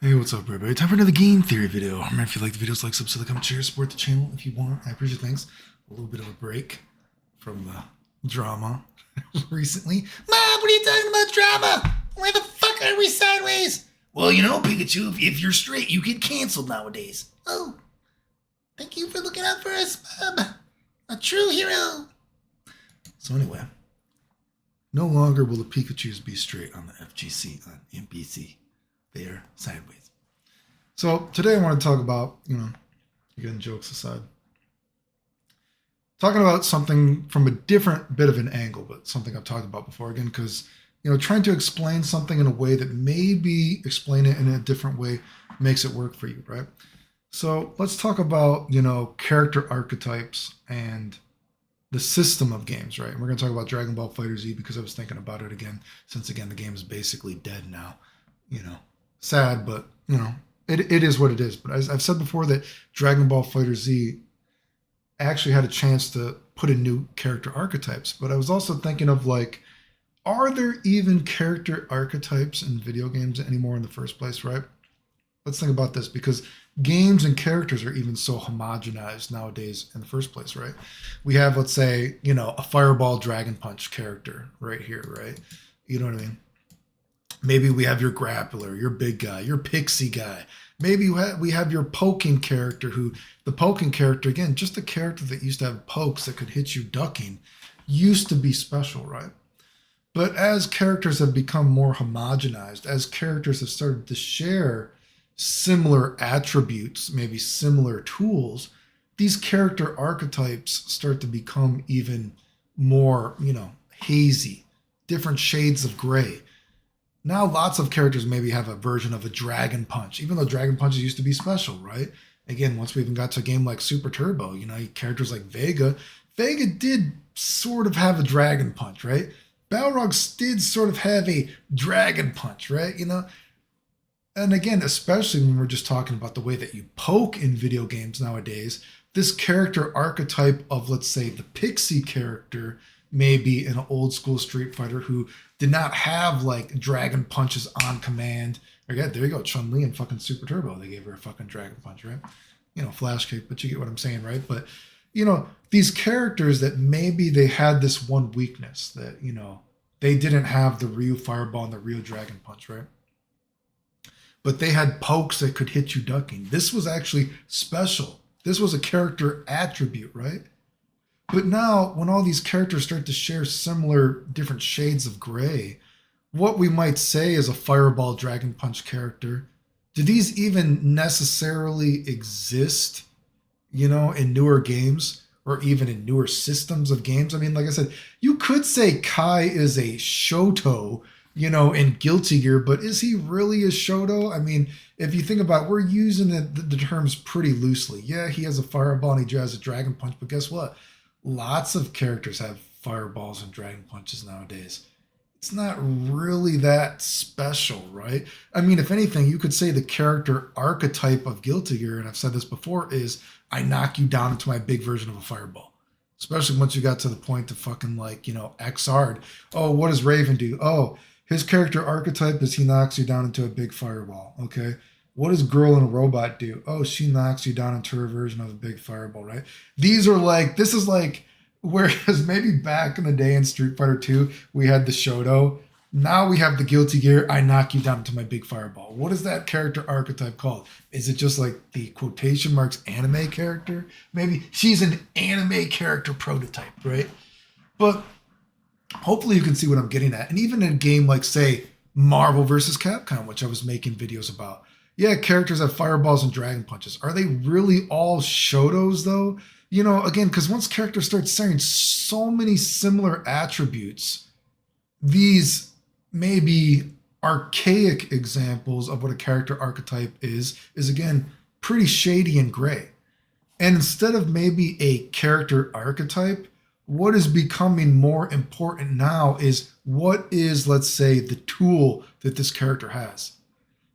Hey, what's up, everybody? Time for another game theory video. Remember, if you like the videos, like, subscribe, comment, share, support the channel if you want. I appreciate things. A little bit of a break from the drama recently. Mom, what are you talking about drama? Where the fuck are we sideways? Well, you know, Pikachu, if you're straight, you get canceled nowadays. Oh, thank you for looking out for us, Mom. A true hero. So anyway, no longer will the Pikachus be straight on the FGC on NPC. They are sideways. So today I want to talk about, again, jokes aside, talking about something from a different bit of an angle, but something I've talked about before again, because, trying to explain something in a way that maybe explain it in a different way makes it work for you, right? So let's talk about, character archetypes and the system of games, right? And we're going to talk about Dragon Ball FighterZ because I was thinking about it again, since again, the game is basically dead now, sad, but, it is what it is. But as I've said before, that Dragon Ball FighterZ actually had a chance to put in new character archetypes. But I was also thinking of like, are there even character archetypes in video games anymore in the first place, right? Let's think about this, because games and characters are even so homogenized nowadays in the first place, right? We have, let's say, a Fireball Dragon Punch character right here, right? You know what I mean? Maybe we have your grappler, your big guy, your pixie guy. Maybe we have your poking character, who the poking character, again, just a character that used to have pokes that could hit you ducking, used to be special, right? But as characters have become more homogenized, as characters have started to share similar attributes, maybe similar tools, these character archetypes start to become even more, hazy, different shades of gray. Now lots of characters maybe have a version of a Dragon Punch, even though Dragon Punches used to be special, right? Again, once we even got to a game like Super Turbo, characters like Vega. Vega did sort of have a Dragon Punch, right? Balrog did sort of have a Dragon Punch, right? And again, especially when we're just talking about the way that you poke in video games nowadays, this character archetype of, let's say, the pixie character, maybe an old school Street Fighter who did not have like dragon punches on command. Again, there you go, Chun Li and fucking Super Turbo. They gave her a fucking dragon punch, right? Flash kick, but you get what I'm saying, right? But these characters that maybe they had this one weakness that they didn't have the Ryu Fireball and the Ryu Dragon Punch, right? But they had pokes that could hit you ducking. This was actually special. This was a character attribute, right? But now, when all these characters start to share similar different shades of gray, what we might say is a Fireball Dragon Punch character, do these even necessarily exist, in newer games or even in newer systems of games? I mean, like I said, you could say Kai is a Shoto, in Guilty Gear, but is he really a Shoto? I mean, if you think about it, we're using the terms pretty loosely. Yeah, he has a Fireball and he has a Dragon Punch, but guess what? Lots of characters have fireballs and dragon punches nowadays. It's not really that special, right? I mean, if anything, you could say the character archetype of Guilty Gear, and I've said this before, is I knock you down into my big version of a fireball. Especially once you got to the point of fucking like, X-Hard. Oh, what does Raven do? Oh, his character archetype is he knocks you down into a big fireball. Okay. What does Girl in a Robot do? Oh, she knocks you down into her version of a big fireball, right? These are like, this is like, whereas maybe back in the day in Street Fighter 2, we had the Shoto. Now we have the Guilty Gear, I knock you down to my big fireball. What is that character archetype called? Is it just like the quotation marks anime character? Maybe she's an anime character prototype, right? But hopefully you can see what I'm getting at. And even in a game like, say, Marvel versus Capcom, which I was making videos about, yeah, characters have fireballs and dragon punches. Are they really all Shotos, though? Again, because once characters start sharing so many similar attributes, these maybe archaic examples of what a character archetype is again pretty shady and gray. And instead of maybe a character archetype, what is becoming more important now is what is, let's say, the tool that this character has.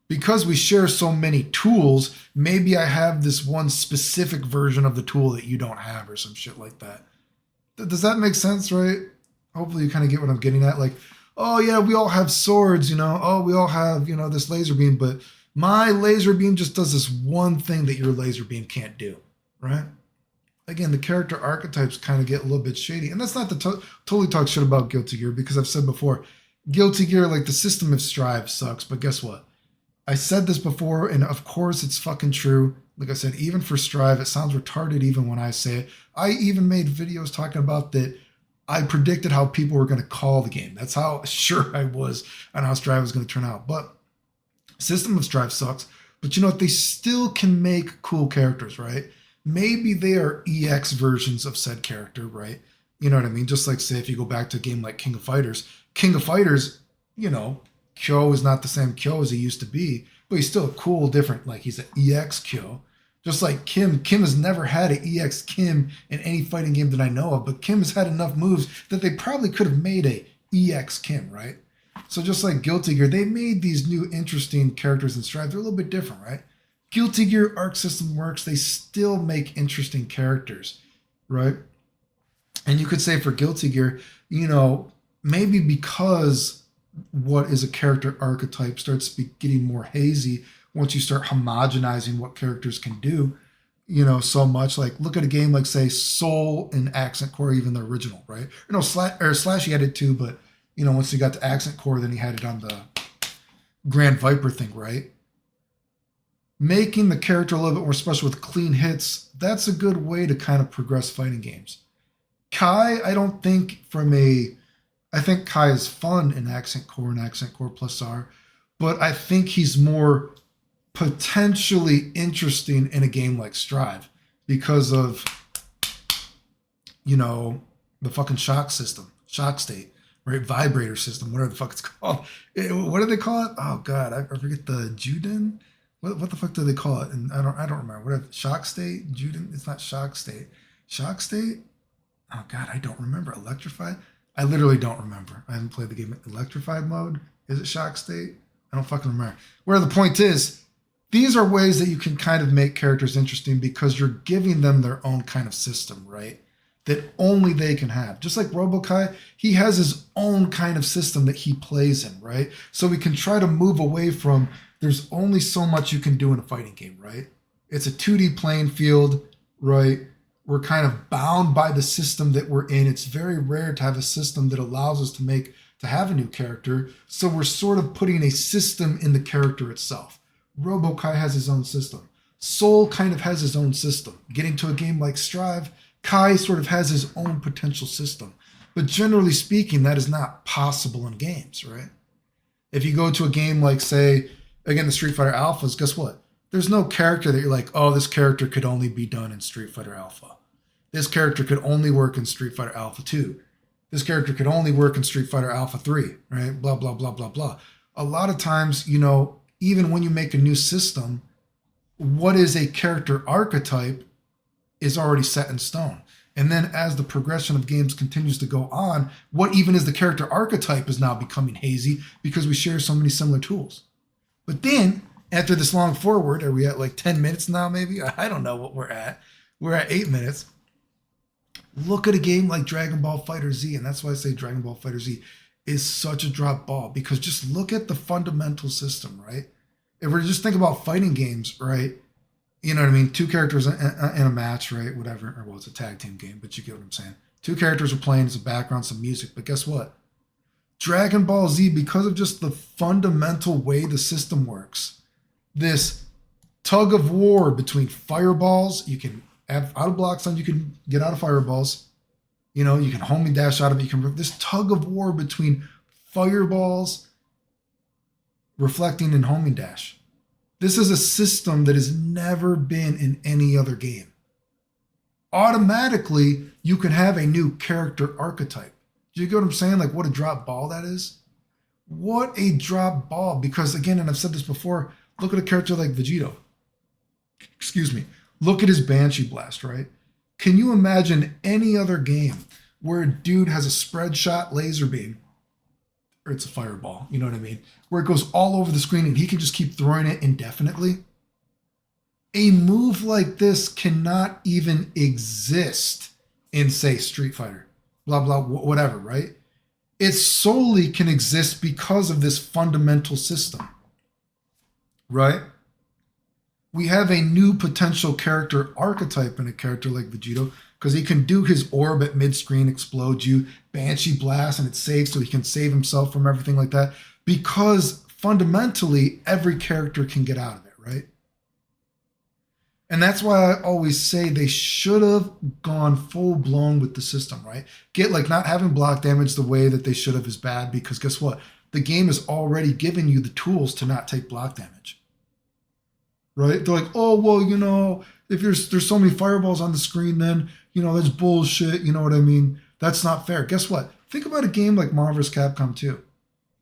Because we share so many tools, maybe I have this one specific version of the tool that you don't have or some shit like that. Does that make sense, right? Hopefully you kind of get what I'm getting at. Like, oh yeah, we all have swords, Oh, we all have, this laser beam, but My laser beam just does this one thing that your laser beam can't do, right? Again, the character archetypes kind of get a little bit shady. And that's not to totally talk shit about Guilty Gear, because I've said before, Guilty Gear, like the system of strive sucks. But guess what? I said this before, and of course it's fucking true. Like I said, even for strive, it sounds retarded even when I say it. I even made videos talking about that. I predicted how people were going to call the game. That's how sure I was on how strive was going to turn out. But system of strive sucks. But you know what? They still can make cool characters, right? Maybe they are EX versions of said character, right? You know what I mean? Just like, say, if you go back to a game like King of Fighters, you know, Kyo is not the same Kyo as he used to be, but he's still a cool, different, like he's an EX Kyo. Just like Kim has never had an EX Kim in any fighting game that I know of, but Kim has had enough moves that they probably could have made a EX Kim, right? So just like Guilty Gear, they made these new interesting characters in Strive. They're a little bit different, right? Guilty Gear Arc System works. They still make interesting characters, right? And you could say for Guilty Gear, you know, maybe because what is a character archetype starts getting more hazy once you start homogenizing what characters can do, you know, so much. Like, look at a game like, say, Soul and Accent Core, even the original, right? Or no, Slash he had it too, but, you know, once he got to Accent Core, then he had it on the Grand Viper thing, right? Making the character a little bit more special with clean hits, that's a good way to kind of progress fighting games. Kai, I don't think I think Kai is fun in Accent Core and Accent Core Plus R, but I think he's more potentially interesting in a game like Strive because of, you know, the fucking shock state, right? Vibrator system, whatever the fuck it's called. What do they call it? Oh God, I forget the Juden. What the fuck do they call it? And I don't remember. Whatever, shock state, Juden. It's not shock state. Shock state. Oh God, I don't remember. Electrified. I literally don't remember. I haven't played the game Electrified mode. Is it shock state? I don't fucking remember. Where the point is, these are ways that you can kind of make characters interesting because you're giving them their own kind of system, right? That only they can have. Just like RoboKai, he has his own kind of system that he plays in, right? So we can try to move away from there's only so much you can do in a fighting game, right? It's a 2D playing field, right? We're kind of bound by the system that we're in. It's very rare to have a system that allows us to have a new character. So we're sort of putting a system in the character itself. RoboKai has his own system. Soul kind of has his own system. Getting to a game like Strive, Kai sort of has his own potential system. But generally speaking, that is not possible in games, right? If you go to a game like, say, again, the Street Fighter Alphas, guess what? There's no character that you're like, oh, this character could only be done in Street Fighter Alpha. This character could only work in Street Fighter Alpha 2. This character could only work in Street Fighter Alpha 3, right? Blah, blah, blah, blah, blah. A lot of times, you know, even when you make a new system, what is a character archetype is already set in stone. And then as the progression of games continues to go on, what even is the character archetype is now becoming hazy because we share so many similar tools. But then, after this long forward, are we at like 10 minutes now maybe? I don't know what we're at. We're at 8 minutes. Look at a game like Dragon Ball FighterZ, and that's why I say Dragon Ball FighterZ is such a drop ball, because just look at the fundamental system, right? If we're just think about fighting games, right? You know what I mean? Two characters in a match, right? Whatever. Or well, it's a tag team game, but you get what I'm saying. Two characters are playing as a background, some music. But guess what? Dragon Ball Z, because of just the fundamental way the system works, this tug of war between fireballs, you can add auto blocks on, you can get out of fireballs. You know, you can homing dash out of it. You can this tug of war between fireballs, reflecting, and homing dash. This is a system that has never been in any other game. Automatically, you can have a new character archetype. Do you get what I'm saying? Like, what a drop ball that is? What a drop ball. Because again, and I've said this before, look at a character like Vegito. Excuse me. Look at his Banshee Blast, right? Can you imagine any other game where a dude has a spread shot laser beam, or it's a fireball, you know what I mean? Where it goes all over the screen and he can just keep throwing it indefinitely? A move like this cannot even exist in, say, Street Fighter, blah, blah, whatever, right? It solely can exist because of this fundamental system, right? We have a new potential character archetype in a character like Vegito because he can do his orb at mid-screen, explode you, Banshee Blast, and it saves so he can save himself from everything like that because fundamentally every character can get out of it, right? And that's why I always say they should have gone full blown with the system, right? Get like not having block damage the way that they should have is bad because guess what? The game is already giving you the tools to not take block damage, right? They're like, oh, well, you know, if there's so many fireballs on the screen, then, you know, that's bullshit. You know what I mean? That's not fair. Guess what? Think about a game like Marvel vs. Capcom 2.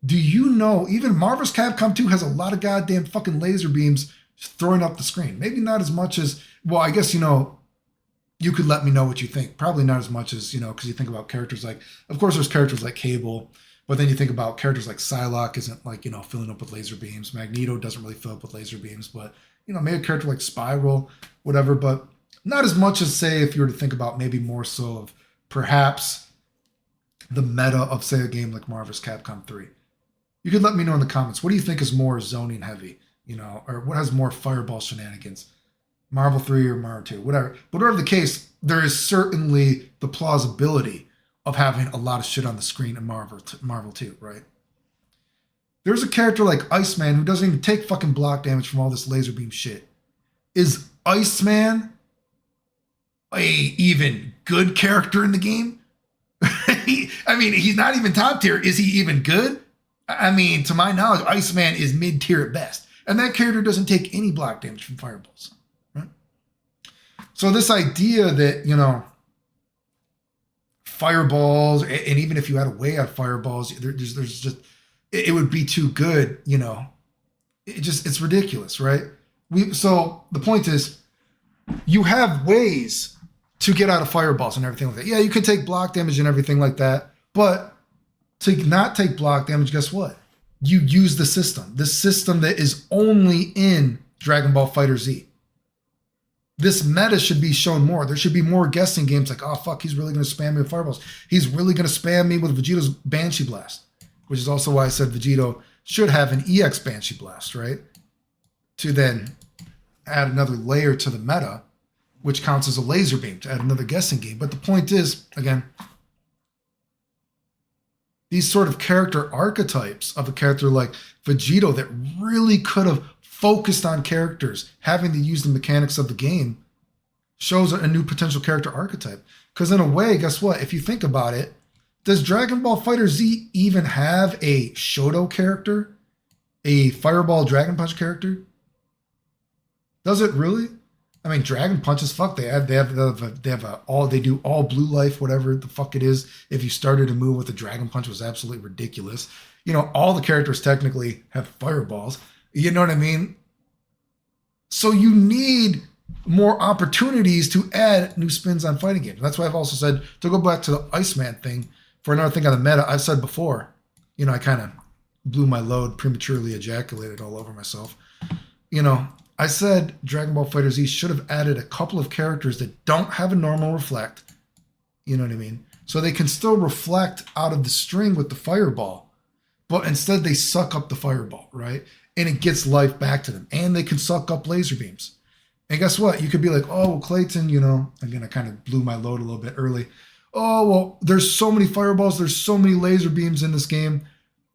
Do you know even Marvel vs. Capcom 2 has a lot of goddamn fucking laser beams throwing up the screen? Maybe not as much as, well, I guess, you know, you could let me know what you think. Probably not as much as, you know, because you think about characters like, of course, there's characters like Cable, but then you think about characters like Psylocke isn't like, you know, filling up with laser beams. Magneto doesn't really fill up with laser beams, but, you know, maybe a character like Spiral, whatever, but not as much as, say, if you were to think about maybe more so of perhaps the meta of, say, a game like Marvel vs. Capcom 3. You could let me know in the comments. What do you think is more zoning heavy, you know, or what has more fireball shenanigans? Marvel 3 or Marvel 2, whatever. But whatever the case, there is certainly the plausibility of having a lot of shit on the screen in Marvel 2, right? There's a character like Iceman who doesn't even take fucking block damage from all this laser beam shit. Is Iceman a even good character in the game? I mean, he's not even top tier. Is he even good? I mean, to my knowledge, Iceman is mid-tier at best. And that character doesn't take any block damage from fireballs. Right? So this idea that, you know, fireballs, and even if you had a way out fireballs, there's just, it would be too good, you know. It's ridiculous, right? So the point is, you have ways to get out of fireballs and everything like that. Yeah, you can take block damage and everything like that, but to not take block damage, guess what? You use the system that is only in Dragon Ball FighterZ. This meta should be shown more. There should be more guessing games like, oh, fuck, he's really going to spam me with fireballs. He's really going to spam me with Vegito's Banshee Blast, which is also why I said Vegito should have an EX Banshee Blast, right? To then add another layer to the meta, which counts as a laser beam to add another guessing game. But the point is, again, these sort of character archetypes of a character like Vegito that really could have focused on characters having to use the mechanics of the game shows a new potential character archetype. Because in a way, guess what? If you think about it, does Dragon Ball FighterZ even have a Shoto character? A Fireball Dragon Punch character? Does it really? I mean, Dragon Punch is fuck. They do all blue life, whatever the fuck it is. If you started a move with a Dragon Punch, was absolutely ridiculous. You know, all the characters technically have fireballs. You know what I mean? So you need more opportunities to add new spins on fighting games. That's why I've also said, to go back to the Iceman thing, for another thing on the meta, I've said before, you know, I kind of blew my load, prematurely ejaculated all over myself. You know, I said Dragon Ball FighterZ should have added a couple of characters that don't have a normal reflect. You know what I mean? So they can still reflect out of the string with the fireball, but instead they suck up the fireball, right? And it gets life back to them. And they can suck up laser beams. And guess what? You could be like, oh, well, Clayton, you know, again, I kind of blew my load a little bit early. Oh, well, there's so many fireballs. There's so many laser beams in this game.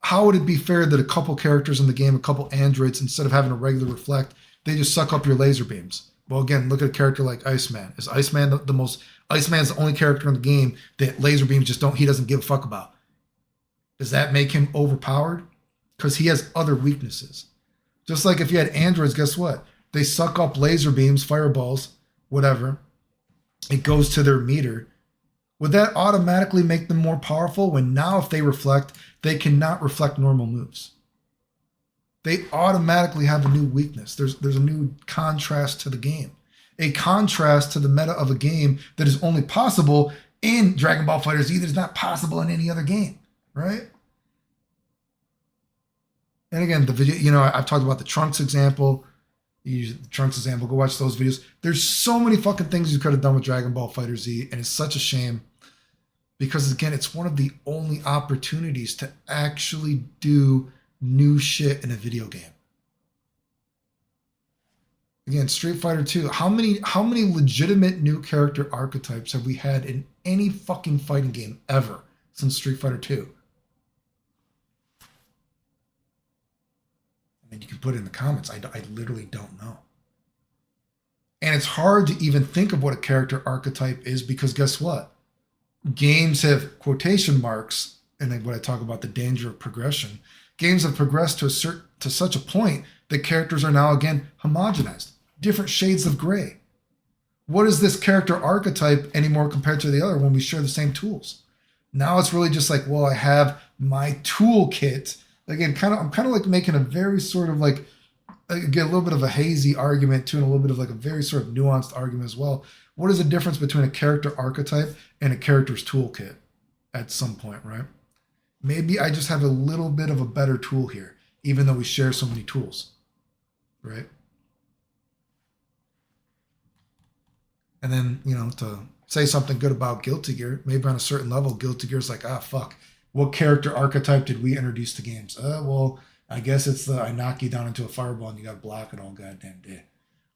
How would it be fair that a couple characters in the game, a couple androids, instead of having a regular reflect, they just suck up your laser beams? Well, again, look at a character like Iceman. Is Iceman Iceman's the only character in the game that laser beams he doesn't give a fuck about. Does that make him overpowered? Because he has other weaknesses. Just like if you had androids, guess what? They suck up laser beams, fireballs, whatever. It goes to their meter. Would that automatically make them more powerful when now if they reflect, they cannot reflect normal moves? They automatically have a new weakness. There's a new contrast to the game. A contrast to the meta of a game that is only possible in Dragon Ball FighterZ that is not possible in any other game, right? And again, the video, you know, I've talked about the Trunks example. You use the Trunks example, go watch those videos. There's so many fucking things you could have done with Dragon Ball FighterZ, and it's such a shame because, again, it's one of the only opportunities to actually do new shit in a video game. Again, Street Fighter 2. How many legitimate new character archetypes have we had in any fucking fighting game ever since Street Fighter 2? I mean, you can put it in the comments. I literally don't know. And it's hard to even think of what a character archetype is because guess what? Games have quotation marks, and when I talk about the danger of progression, games have progressed to such a point that characters are now again homogenized, different shades of gray. What is this character archetype anymore compared to the other when we share the same tools? Now it's really just like, well, I have my toolkit. Again, I'm kind of like making a very sort of like, again, a little bit of a hazy argument too, and a little bit of like a very sort of nuanced argument as well. What is the difference between a character archetype and a character's toolkit at some point, right? Maybe I just have a little bit of a better tool here, even though we share so many tools, right? And then, to say something good about Guilty Gear, maybe on a certain level, Guilty Gear's like, fuck, what character archetype did we introduce to games? Well, I guess it's I knock you down into a fireball and you got to block it all goddamn day.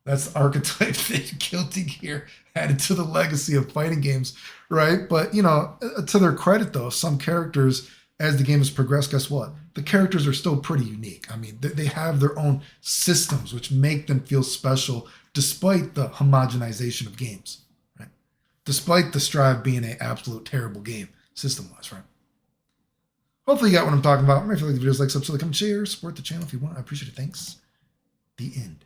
That's the archetype that Guilty Gear added to the legacy of fighting games, right? But, to their credit, though, some characters, as the game has progressed, guess what? The characters are still pretty unique. I mean, they have their own systems, which make them feel special, despite the homogenization of games, right? Despite the Strive being an absolute terrible game, system-wise, right? Hopefully you got what I'm talking about. If you like the videos, like, subscribe, comment, share, support the channel if you want. I appreciate it. Thanks. The end.